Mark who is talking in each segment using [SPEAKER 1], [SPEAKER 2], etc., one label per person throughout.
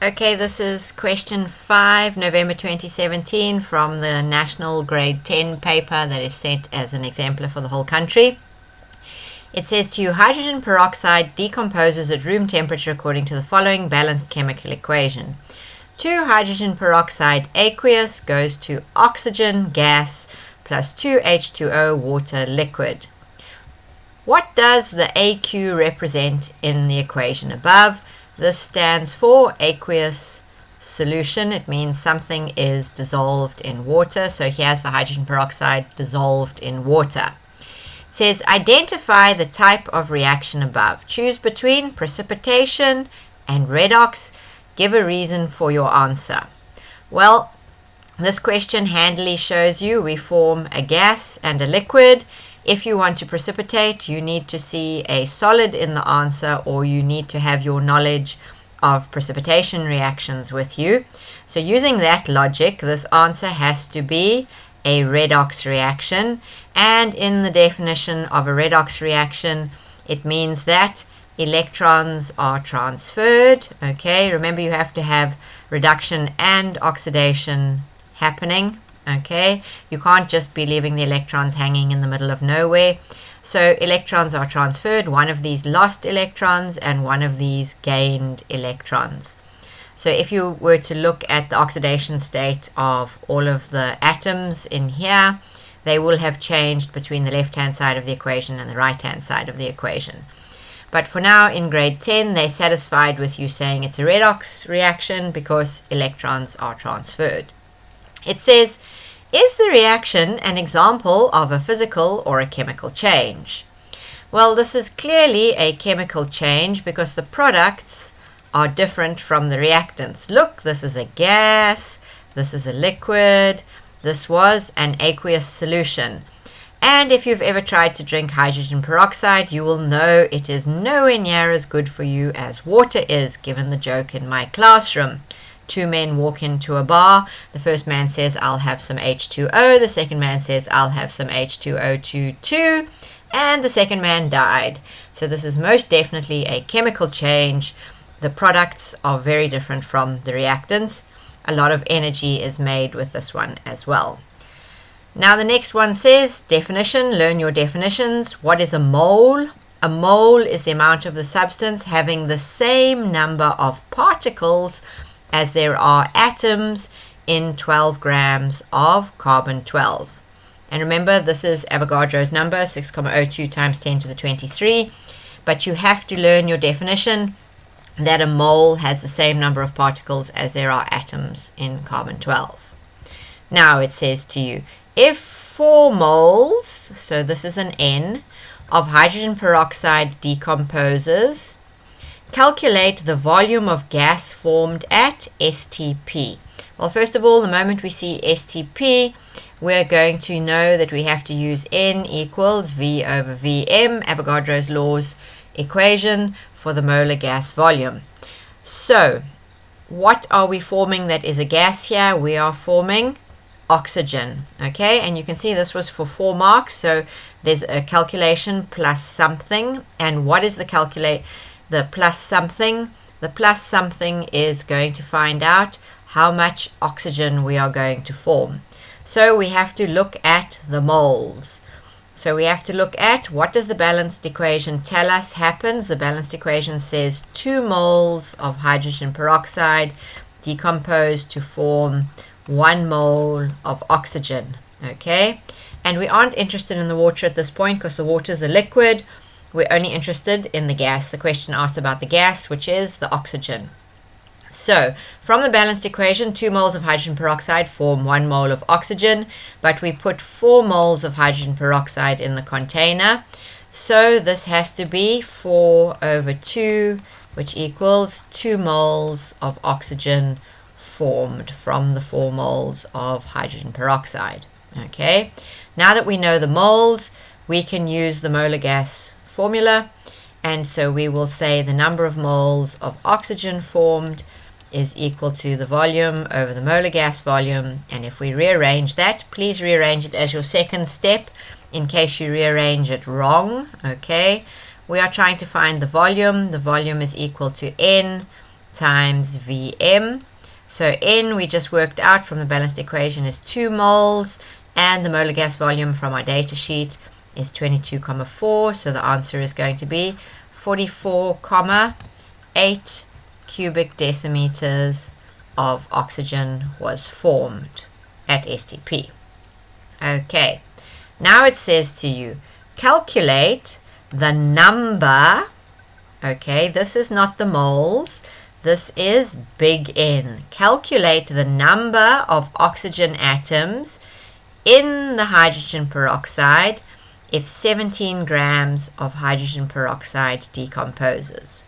[SPEAKER 1] Okay, this is question 5, November 2017, from the National Grade 10 paper that is sent as an exemplar for the whole country. It says to you, hydrogen peroxide decomposes at room temperature according to the following balanced chemical equation. 2 hydrogen peroxide aqueous goes to oxygen gas plus 2 H2O water liquid. What does the AQ represent in the equation above? This stands for aqueous solution. It means something is dissolved in water. So here's the hydrogen peroxide dissolved in water. It says identify the type of reaction above. Choose between precipitation and redox. Give a reason for your answer. Well, this question handily shows you we form a gas and a liquid. If you want to precipitate, you need to see a solid in the answer, or you need to have your knowledge of precipitation reactions with you. So using that logic, this answer has to be a redox reaction. And in the definition of a redox reaction, it means that electrons are transferred. Okay, remember you have to have reduction and oxidation happening. Okay, you can't just be leaving the electrons hanging in the middle of nowhere. So electrons are transferred, one of these lost electrons and one of these gained electrons. So if you were to look at the oxidation state of all of the atoms in here, they will have changed between the left-hand side of the equation and the right-hand side of the equation. But for now, in grade 10, they're satisfied with you saying it's a redox reaction because electrons are transferred. It says, is the reaction an example of a physical or a chemical change? Well, this is clearly a chemical change because the products are different from the reactants. Look, this is a gas, this is a liquid, this was an aqueous solution. And if you've ever tried to drink hydrogen peroxide, you will know it is nowhere near as good for you as water is, given the joke in my classroom. 2 men walk into a bar. The first man says, I'll have some H2O. The second man says, I'll have some H2O2 too. And the second man died. So this is most definitely a chemical change. The products are very different from the reactants. A lot of energy is made with this one as well. Now the next one says, definition, learn your definitions. What is a mole? A mole is the amount of the substance having the same number of particles as there are atoms in 12 grams of carbon-12. And remember, this is Avogadro's number, 6,02 times 10 to the 23. But you have to learn your definition that a mole has the same number of particles as there are atoms in carbon-12. Now it says to you, if 4 moles, so this is an N, of hydrogen peroxide decomposes, calculate the volume of gas formed at STP. Well, first of all, the moment we see STP, we're going to know that we have to use N equals V over Vm, Avogadro's law's equation for the molar gas volume. So, what are we forming that is a gas here? We are forming oxygen. Okay, and you can see this was for 4 marks, so there's a calculation plus something. And what is the plus something? The plus something is going to find out how much oxygen we are going to form. So we have to look at the moles. So we have to look at what does the balanced equation tell us happens. The balanced equation says 2 moles of hydrogen peroxide decompose to form 1 mole of oxygen. Okay, and we aren't interested in the water at this point because the water is a liquid. We're only interested in the gas. The question asked about the gas, which is the oxygen. So, from the balanced equation, 2 moles of hydrogen peroxide form 1 mole of oxygen, but we put 4 moles of hydrogen peroxide in the container. So, this has to be 4 over 2, which equals 2 moles of oxygen formed from the 4 moles of hydrogen peroxide. Okay, now that we know the moles, we can use the molar gas formula, and so we will say the number of moles of oxygen formed is equal to the volume over the molar gas volume. And if we rearrange that, please rearrange it as your second step in case you rearrange it wrong. Okay, we are trying to find the volume. The volume is equal to N times Vm. So N we just worked out from the balanced equation is 2 moles, and the molar gas volume from our data sheet is 22,4. So the answer is going to be 44,8 cubic decimeters of oxygen was formed at STP. Okay, now it says to you, calculate the number. Okay, this is not the moles. This is big N. Calculate the number of oxygen atoms in the hydrogen peroxide if 17 grams of hydrogen peroxide decomposes.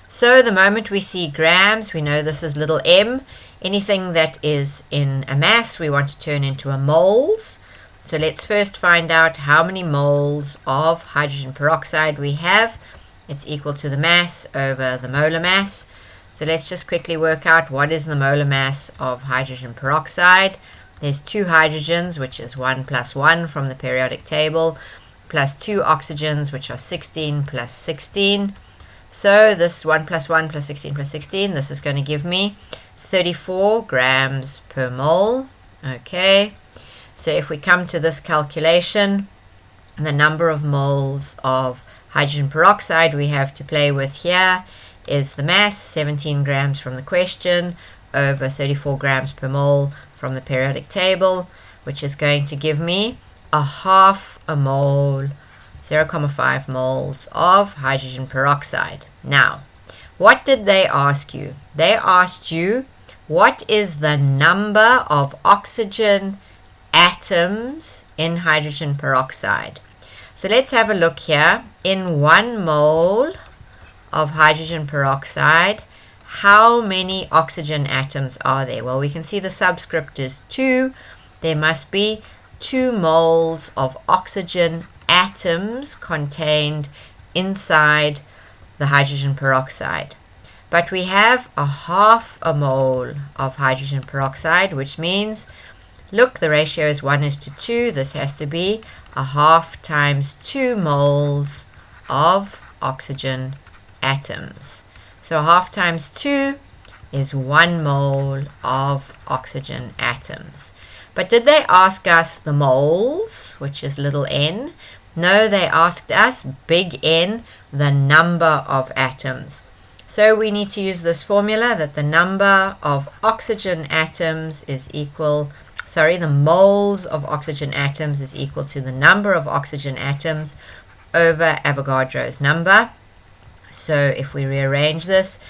[SPEAKER 1] So the moment we see grams, we know this is little m. Anything that is in a mass, we want to turn into a moles. So let's first find out how many moles of hydrogen peroxide we have. It's equal to the mass over the molar mass. So let's just quickly work out what is the molar mass of hydrogen peroxide. There's 2 hydrogens, which is 1 plus 1 from the periodic table, plus 2 oxygens, which are 16 plus 16. So this 1 plus 1 plus 16 plus 16, this is going to give me 34 grams per mole. Okay, so if we come to this calculation, the number of moles of hydrogen peroxide we have to play with here is the mass, 17 grams from the question, over 34 grams per mole from the periodic table, which is going to give me a half a mole, 0,5 moles of hydrogen peroxide. Now, what did they ask you? They asked you, what is the number of oxygen atoms in hydrogen peroxide? So let's have a look here. In 1 mole of hydrogen peroxide, how many oxygen atoms are there? Well, we can see the subscript is 2. There must be 2 moles of oxygen atoms contained inside the hydrogen peroxide. But we have a half a mole of hydrogen peroxide, which means, look, the ratio is 1:2. This has to be a half times 2 moles of oxygen atoms. So half times 2 is 1 mole of oxygen atoms. But did they ask us the moles, which is little n? No, they asked us big N, the number of atoms. So we need to use this formula that the number of oxygen atoms is equal, the moles of oxygen atoms is equal to the number of oxygen atoms over Avogadro's number. So if we rearrange this,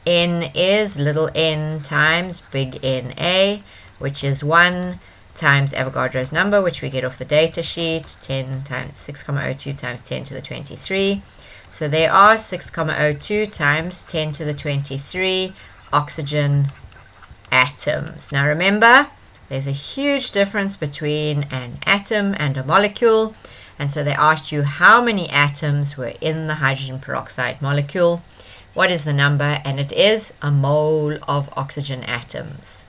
[SPEAKER 1] N is little n times big Na, which is 1 times Avogadro's number, which we get off the data sheet, 10 times 6,02 times 10 to the 23. So there are 6,02 times 10 to the 23 oxygen atoms. Now remember, there's a huge difference between an atom and a molecule. And so they asked you how many atoms were in the hydrogen peroxide molecule. What is the number? And it is a mole of oxygen atoms.